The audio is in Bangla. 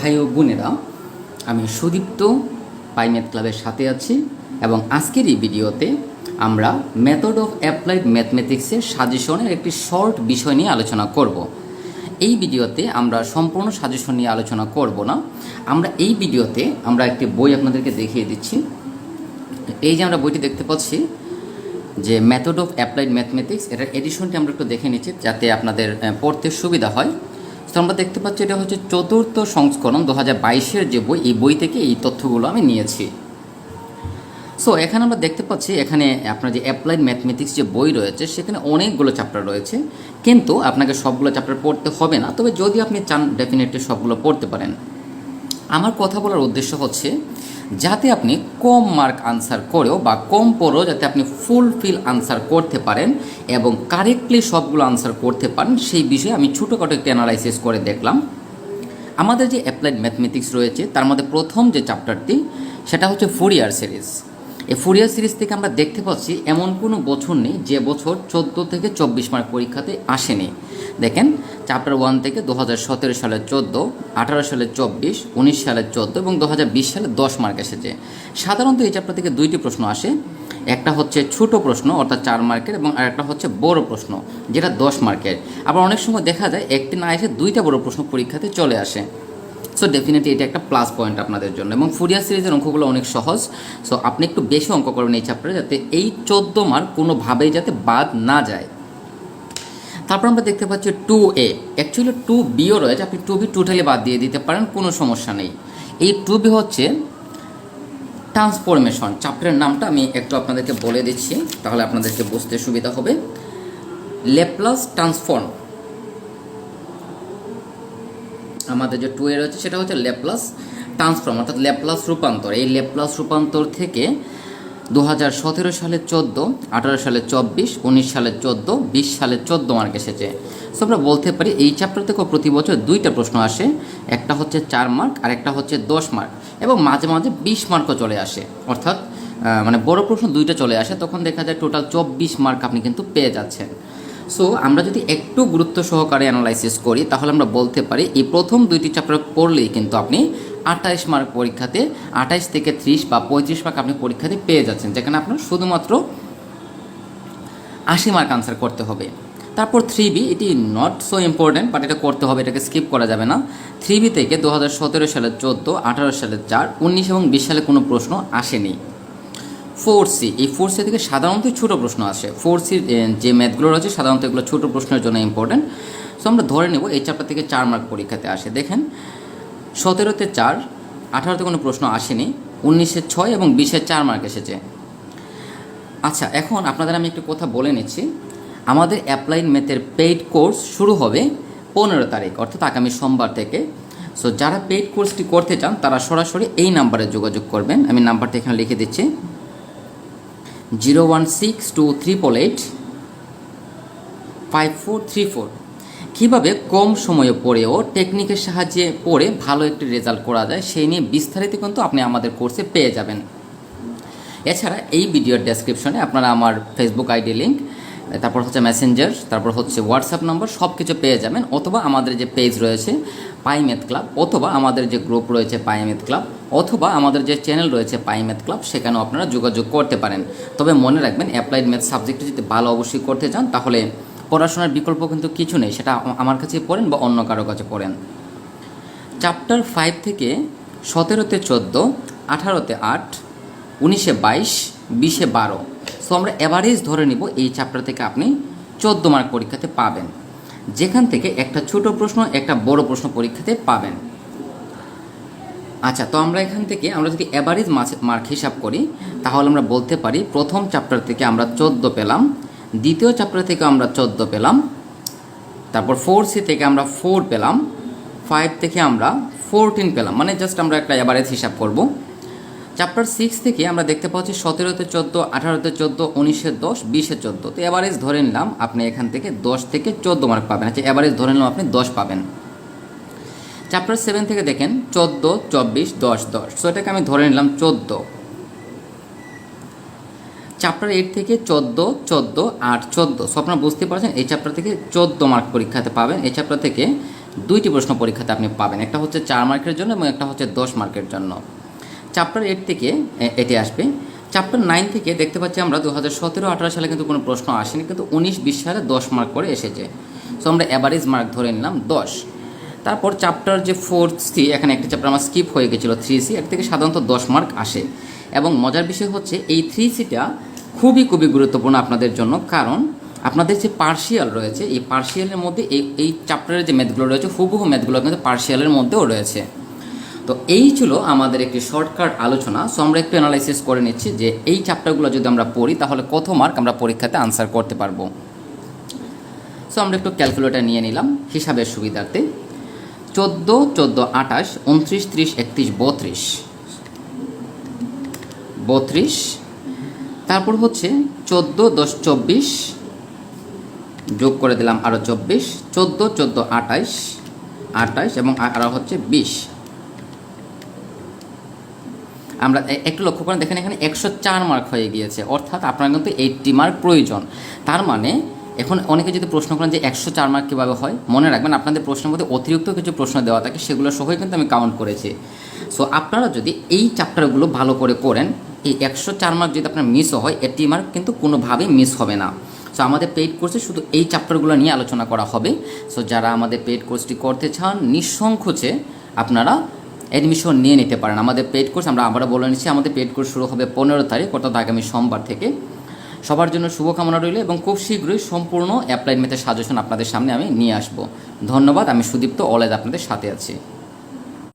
ভাই ও বোনেরা, আমি সুদীপ্ত পাইমেথ ক্লাবের সাথে আছি এবং আজকের এই ভিডিওতে আমরা মেথড অফ অ্যাপ্লাইড ম্যাথমেটিক্সের সাজেশনের একটি শর্ট বিষয় নিয়ে আলোচনা করব। এই ভিডিওতে আমরা সম্পূর্ণ সাজেশন নিয়ে আলোচনা করব না। এই ভিডিওতে আমরা একটি বই আপনাদেরকে দেখিয়ে দিচ্ছি। এই যে আমরা বইটি দেখতে পাচ্ছি যে মেথড অফ অ্যাপ্লাইড ম্যাথমেটিক্স, এটার এডিশনটি আমরা একটু দেখে নিচ্ছি যাতে আপনাদের পড়তে সুবিধা হয়। তো আমরা দেখতে পাচ্ছি এটা হচ্ছে চতুর্থ সংস্করণ 2022-এর যে বই, এই বই থেকে এই তথ্যগুলো আমি নিয়েছি। সো এখানে আমরা দেখতে পাচ্ছি এখানে আপনার যে অ্যাপ্লাইড ম্যাথমেটিক্স যে বই রয়েছে সেখানে অনেকগুলো চ্যাপ্টার রয়েছে, কিন্তু আপনাকে সবগুলো চ্যাপ্টার পড়তে হবে না, তবে যদি আপনি চান ডেফিনেটলি সবগুলো পড়তে পারেন। আমার কথা বলার উদ্দেশ্য হচ্ছে যাতে আপনি কম মার্ক আনসার করেও বা কম পড়েও যাতে আপনি ফুলফিল আনসার করতে পারেন এবং কারেক্টলি সবগুলো আনসার করতে পারেন, সেই বিষয়ে আমি ছোটোখাটো একটি অ্যানালাইসিস করে দেখলাম। আমাদের যে অ্যাপ্লাইড ম্যাথমেটিক্স রয়েছে তার মধ্যে প্রথম যে চ্যাপ্টারটি সেটা হচ্ছে ফুরিয়ার সিরিজ। এই ফুরিয়ার সিরিজ থেকে আমরা দেখতে পাচ্ছি এমন কোনো বছর নেই যে বছর 14 থেকে 24 মার্ক পরীক্ষাতে আসেনি। দেখেন, চ্যাপ্টার 1 থেকে 2017 সালে 14, 18 সালে 24, 19 সালে 14 এবং 2020 সালে 10 মার্ক এসেছে। সাধারণত এই চ্যাপ্টার থেকে দুইটি প্রশ্ন আসে, একটা হচ্ছে ছোট প্রশ্ন অর্থাৎ 4 মার্কের এবং আরেকটা হচ্ছে বড় প্রশ্ন যেটা 10 মার্কের। আবার অনেক সময় দেখা যায় একটি না এসে দুইটা বড় প্রশ্ন পরীক্ষাতে চলে আসে। সো ডেফিনেটলি এটা একটা প্লাস পয়েন্ট আপনাদের জন্য। এবং ফুরিয়ার সিরিজের অঙ্কগুলো অনেক সহজ। সো আপনি একটু বেশি অঙ্ক করবেন এই চ্যাপ্টারে যাতে এই 14 মার্ক কোনোভাবেই যাতে বাদ না যায়। তারপর আমরা দেখতে পাচ্ছি 2A, অ্যাকচুয়ালি 2Bও রয়েছে, আপনি 2B টোটালি বাদ দিয়ে দিতে পারেন, কোনো সমস্যা নেই। এই 2B হচ্ছে ট্রান্সফরমেশন। চ্যাপ্টারের নামটা আমি একটু আপনাদেরকে বলে দিচ্ছি, তাহলে আপনাদেরকে বুঝতে সুবিধা হবে। ল্যাপ্লাস ট্রান্সফর্ম, আমাদের যে 2A রয়েছে সেটা হচ্ছে ল্যাপ্লাস ট্রান্সফর্ম অর্থাৎ ল্যাপ্লাস রূপান্তর। এই ল্যাপ্লাস রূপান্তর থেকে 2017 সালে 14, 18 সালে 24, 19 সালে 14, 20 সালে 14 মার্ক এসেছে। সো আমরা বলতে পারি এই চ্যাপ্টার থেকেও প্রতি বছর দুইটা প্রশ্ন আসে, একটা হচ্ছে 4 মার্ক আর একটা হচ্ছে 10 মার্ক, এবং মাঝে মাঝে 20 মার্কও চলে আসে, অর্থাৎ বড় প্রশ্ন দুইটা চলে আসে, তখন দেখা যায় টোটাল 24 মার্ক আপনি কিন্তু পেয়ে যাচ্ছেন। সো আমরা যদি একটু গুরুত্ব সহকারে অ্যানালাইসিস করি তাহলে আমরা বলতে পারি এই প্রথম দুইটি চ্যাপ্টার পড়লেই কিন্তু আপনি 28 মার্ক পরীক্ষাতে 28 থেকে 30 বা 35 মার্ক আপনি পরীক্ষাতে পেয়ে যাচ্ছেন, যেখানে আপনার শুধুমাত্র 80 মার্ক আনসার করতে হবে। তারপর 3B, এটি নট সো ইম্পর্ট্যান্ট বাট এটা করতে হবে, এটাকে স্কিপ করা যাবে না। 3B থেকে 2017 সালে 14, 18 সালে 4, 19 এবং 20 সালে কোনো প্রশ্ন আসেনি। 4C, এই 4C থেকে সাধারণত ছোটো প্রশ্ন আসে। 4Cর যে ম্যাথগুলো রয়েছে সাধারণত এগুলো ছোটো প্রশ্নের জন্য ইম্পর্ট্যান্ট। সো আমরা ধরে নেব এই চ্যাপ্টার থেকে 4 মার্ক পরীক্ষাতে আসে। দেখেন, 17-তে 4, 18-তে কোনো প্রশ্ন আসেনি, 19-এ 6 এবং 20-এ 4 মার্ক এসেছে। আচ্ছা, এখন আপনাদের আমি একটু কথা বলে নিচ্ছি। আমাদের অ্যাপ্লাইড ম্যাথের পেইড কোর্স শুরু হবে 15 তারিখ অর্থাৎ আগামী সোমবার থেকে। সো যারা পেইড কোর্সটি করতে চান তারা সরাসরি এই নাম্বারে যোগাযোগ করবেন। আমি নাম্বারটা এখানে লিখে দিচ্ছি, 01623885434। কীভাবে কম সময়ে পড়েও টেকনিকের সাহায্যে পড়ে ভালো একটি রেজাল্ট করা যায় সেই নিয়ে বিস্তারিত কিন্তু আপনি আমাদের কোর্সে পেয়ে যাবেন। এছাড়া এই ভিডিওর ডেসক্রিপশনে আপনারা আমার ফেসবুক আইডি লিঙ্ক, তারপর হচ্ছে মেসেঞ্জার, তারপর হচ্ছে হোয়াটসঅ্যাপ নম্বর সব কিছু পেয়ে যাবেন, অথবা আমাদের যে পেজ রয়েছে পাইমেথ ক্লাব, অথবা আমাদের যে গ্রুপ রয়েছে পাইমেথ ক্লাব, অথবা আমাদের যে চ্যানেল রয়েছে পাইমেথ ক্লাব, সেখানেও আপনারা যোগাযোগ করতে পারেন। তবে মনে রাখবেন অ্যাপ্লাইড ম্যাথ সাবজেক্টে যদি ভালো অবশ্যই করতে চান তাহলে পড়াশোনার বিকল্প কিন্তু কিছু নেই, সেটা আমার কাছে পড়েন বা অন্য কারো কাছে পড়েন। চ্যাপ্টার 5 থেকে 17-তে 14, 18-তে 8, 19-এ 22, 20-এ 12। সো আমরা অ্যাভারেজ ধরে নিব এই চ্যাপ্টার থেকে আপনি 14 মার্ক পরীক্ষাতে পাবেন, যেখান থেকে একটা ছোট প্রশ্ন একটা বড় প্রশ্ন পরীক্ষাতে পাবেন। আচ্ছা, তো আমরা এখান থেকে আমরা যদি অ্যাভারেজ মার্ক হিসাব করি তাহলে আমরা বলতে পারি প্রথম চ্যাপ্টার থেকে আমরা 14 পেলাম, দ্বিতীয় চ্যাপ্টার থেকে আমরা 14 পেলাম, তারপর 4C থেকে আমরা 4 পেলাম, 5 থেকে আমরা 14 পেলাম, মানে জাস্ট আমরা একটা অ্যাভারেজ হিসাব করব। চ্যাপ্টার 6 থেকে আমরা দেখতে পাচ্ছি 17-তে 14, 18-তে 14, 19-এ 10, 20-এ 14। তো অ্যাভারেজ ধরে নিলাম আপনি এখান থেকে 10 থেকে 14 মার্ক পাবেন। আচ্ছা, অ্যাভারেজ ধরে নিলাম আপনি 10 পাবেন। চ্যাপ্টার 7 থেকে দেখেন 14, 24, 10, 10। সো এটাকে আমি ধরে নিলাম 14। চ্যাপ্টার 8 থেকে 14, 14, 8, 14। সো আপনারা বুঝতে পারছেন এই চ্যাপ্টার থেকে 14 মার্ক পরীক্ষাতে পাবেন। এই চ্যাপ্টার থেকে দুইটি প্রশ্ন পরীক্ষাতে আপনি পাবেন, একটা হচ্ছে 4 মার্কের জন্য এবং একটা হচ্ছে 10 মার্কের জন্য। চ্যাপ্টার 8 থেকে এটি আসবে। চ্যাপ্টার 9 থেকে দেখতে পাচ্ছি আমরা 2017-18 সালে কিন্তু কোনো প্রশ্ন আসেনি, কিন্তু 19-20 সালে 10 মার্ক করে এসেছে। সো আমরা অ্যাভারেজ মার্ক ধরে নিলাম 10। তারপর চ্যাপ্টার যে 4C, এখানে একটা চ্যাপ্টার আমার স্কিপ হয়ে গেছিলো 3C, এর থেকে সাধারণত 10 মার্ক আসে। এবং মজার বিষয় হচ্ছে এই 3Cটা খুবই গুরুত্বপূর্ণ আপনাদের জন্য, কারণ আপনাদের যে পার্শিয়াল রয়েছে এই পার্শিয়ালের মধ্যে এই চ্যাপ্টারের যে ম্যাথগুলো রয়েছে হুবহু ম্যাথগুলো কিন্তু পার্শিয়ালের মধ্যেও রয়েছে। তো এই ছিল আমাদের একটি শর্টকাট আলোচনা। সো আমরা একটু অ্যানালাইসিস করে নিচ্ছি যে এই চ্যাপ্টারগুলো যদি আমরা পড়ি তাহলে কত মার্ক আমরা পরীক্ষাতে আনসার করতে পারবো। সো আমরা একটু ক্যালকুলেটর নিয়ে নিলাম হিসাবের সুবিধার্থে। 14, 14, 28, 29, 30, 31, 32। তারপর হচ্ছে 14, 10, 24, যোগ করে দিলাম আরও 24, 14, 14, 28 এবং আরও হচ্ছে 20। আমরা একটু লক্ষ্য করেন, দেখেন এখানে 104 মার্ক হয়ে গিয়েছে, অর্থাৎ আপনার কিন্তু 80 মার্ক প্রয়োজন। তার মানে এখন অনেকে যদি প্রশ্ন করেন যে 104 মার্ক কীভাবে হয়, মনে রাখবেন আপনাদের প্রশ্নের মধ্যে অতিরিক্ত কিছু প্রশ্ন দেওয়া থাকে, সেগুলো সহই কিন্তু আমি কাউন্ট করেছি। সো আপনারা যদি এই চ্যাপ্টারগুলো ভালো করে করেন, এই 104 মার্ক যদি আপনার মিসও হয়, 80 মার্ক কিন্তু কোনোভাবেই মিস হবে না। সো আমাদের পেইড কোর্সে শুধু এই চ্যাপ্টারগুলো নিয়ে আলোচনা করা হবে। সো যারা আমাদের পেইড কোর্সটি করতে চান, নিঃসংকোচে আপনারা অ্যাডমিশন নিয়ে নিতে পারেন। আমাদের পেইড কোর্স আমরা আবারও বলে নিচ্ছি, আমাদের পেইড কোর্স শুরু হবে 15 তারিখ, অর্থাৎ আগামী সোমবার থেকে। সবার জন্য শুভকামনা রইল এবং খুব শীঘ্রই সম্পূর্ণ অ্যাপ্লাইড ম্যাথের সাজেশন আপনাদের সামনে আমি নিয়ে আসব। ধন্যবাদ। আমি সুদীপ্ত, অলওয়েজ আপনাদের সাথে আছি।